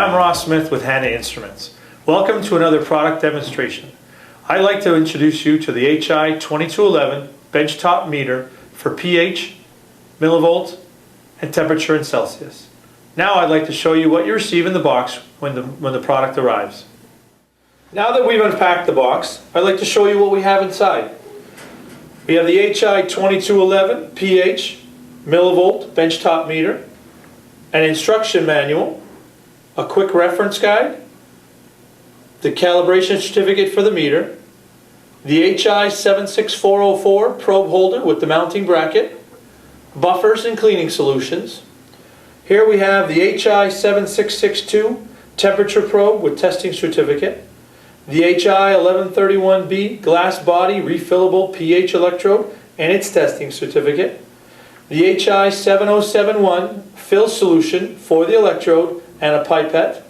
I'm Ross Smith with Hanna Instruments. Welcome to another product demonstration. I'd like to introduce you to the HI 2211 Benchtop Meter for pH, millivolt, and temperature in Celsius. Now I'd like to show you what you receive in the box when the product arrives. Now that we've unpacked the box, I'd like to show you what we have inside. We have the HI 2211 pH, millivolt Benchtop Meter, an instruction manual, a quick reference guide, the calibration certificate for the meter, the HI 76404 probe holder with the mounting bracket, buffers and cleaning solutions. Here we have the HI 7662 temperature probe with testing certificate, the HI 1131B glass body refillable pH electrode and its testing certificate, the HI 7071 fill solution for the electrode and a pipette.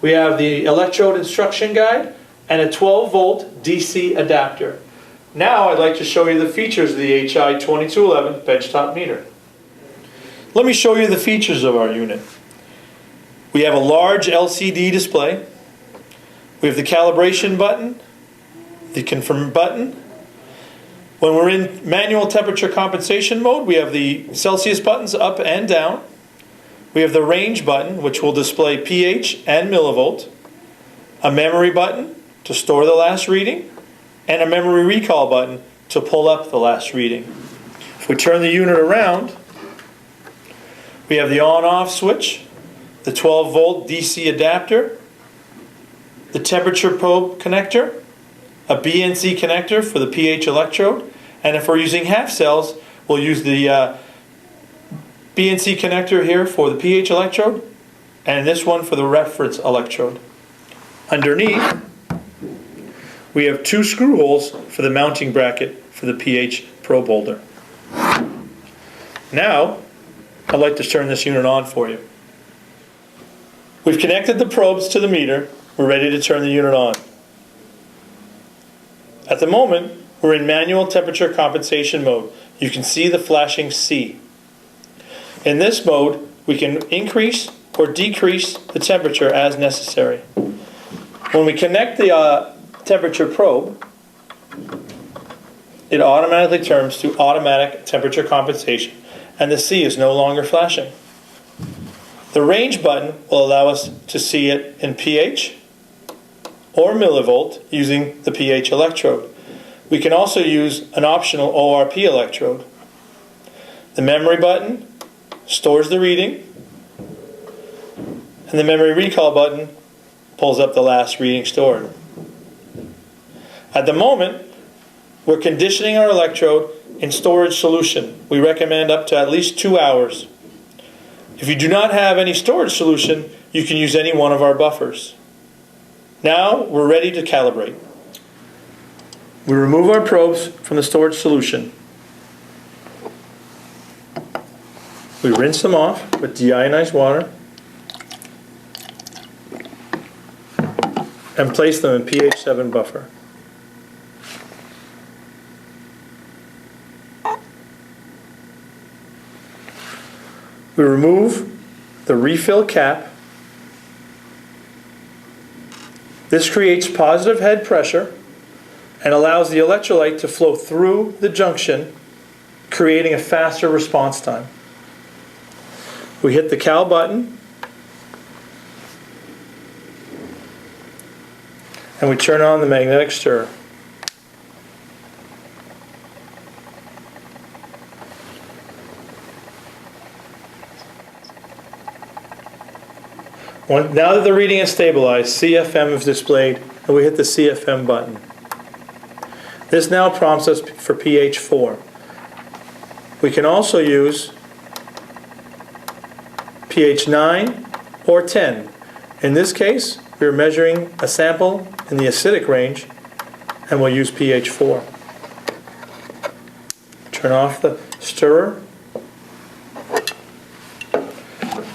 We have the electrode instruction guide and a 12-volt DC adapter. Now I'd like to show you the features of the HI 2211 Benchtop Meter. Let me show you the features of our unit. We have a large LCD display. We have the calibration button, the confirm button. When we're in manual temperature compensation mode, we have the Celsius buttons up and down. We have the range button, which will display pH and millivolt, a memory button to store the last reading, and a memory recall button to pull up the last reading. If we turn the unit around, we have the on-off switch, the 12-volt DC adapter, the temperature probe connector, a BNC connector for the pH electrode, and if we're using half cells, we'll use the BNC connector here for the pH electrode, and this one for the reference electrode. Underneath, we have two screw holes for the mounting bracket for the pH probe holder. Now, I'd like to turn this unit on for you. We've connected the probes to the meter. We're ready to turn the unit on. At the moment, we're in manual temperature compensation mode. You can see the flashing C. In this mode, we can increase or decrease the temperature as necessary. When we connect the temperature probe, it automatically turns to automatic temperature compensation, and the C is no longer flashing. The range button will allow us to see it in pH or millivolt using the pH electrode. We can also use an optional ORP electrode. The memory button stores the reading, and the memory recall button pulls up the last reading stored. At the moment, we're conditioning our electrode in storage solution. We recommend up to at least 2 hours. If you do not have any storage solution, you can use any one of our buffers. Now we're ready to calibrate. We remove our probes from the storage solution. We rinse them off with deionized water and place them in pH 7 buffer. We remove the refill cap. This creates positive head pressure and allows the electrolyte to flow through the junction, creating a faster response time. We hit the cal button and we turn on the magnetic stir. Now that the reading is stabilized, CFM is displayed, and we hit the CFM button. This now prompts us for pH 4. We can also use pH 9 or 10. In this case, we're measuring a sample in the acidic range, and we'll use pH 4. Turn off the stirrer.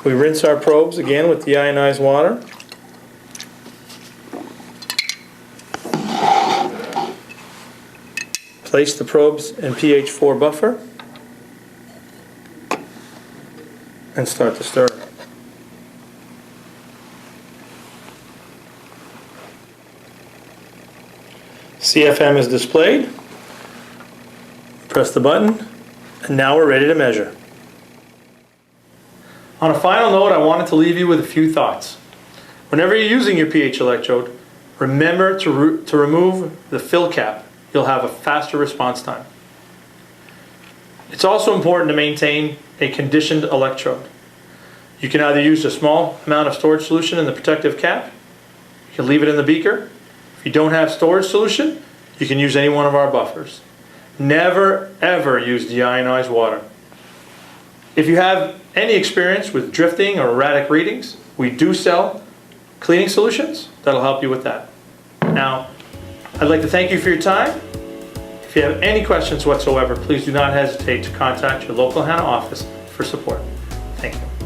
We rinse our probes again with deionized water. Place the probes in pH 4 buffer and start to stir. CFM is displayed. Press the button, and now we're ready to measure. On a final note, I wanted to leave you with a few thoughts. Whenever you're using your pH electrode, remember to remove the fill cap. You'll have a faster response time. It's also important to maintain a conditioned electrode. You can either use a small amount of storage solution in the protective cap, you can leave it in the beaker. If you don't have storage solution, you can use any one of our buffers. Never ever use deionized water. If you have any experience with drifting or erratic readings, we do sell cleaning solutions that'll help you with that. Now, I'd like to thank you for your time. If you have any questions whatsoever, please do not hesitate to contact your local HANA office for support. Thank you.